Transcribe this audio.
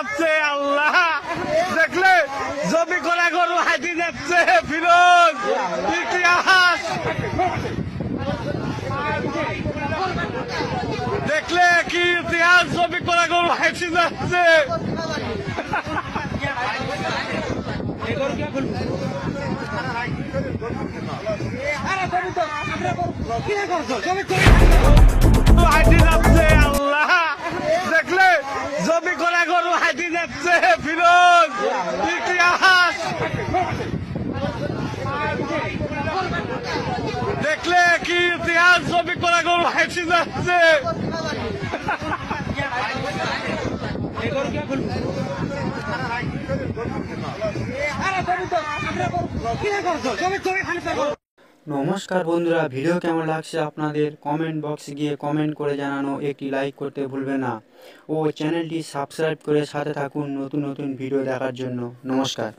যাচ্ছে আল্লাহ, দেখলে জমি করা গরু হাঁটি যাচ্ছে ফিরোজ, ইতিহাস দেখলে কি ইতিহাস, জমি করা গরু হাঁটি যাচ্ছে। হাঁটি যাচ্ছে আল্লাহ, দেখলে জমি করা গরু হাঁটি যাচ্ছে ফিরোজ, ইতিহাস দেখলে কি ইতিহাস, জমি করা গরু হাঁটি যাচ্ছে। নমস্কার বন্ধুরা, ভিডিও কেমন লাগছে আপনাদের কমেন্ট বক্সে গিয়ে কমেন্ট করে জানানো, একটি লাইক করতে ভুলবেন না ও চ্যানেলটি সাবস্ক্রাইব করে সাথে থাকুন নতুন নতুন ভিডিও দেখার জন্য। নমস্কার।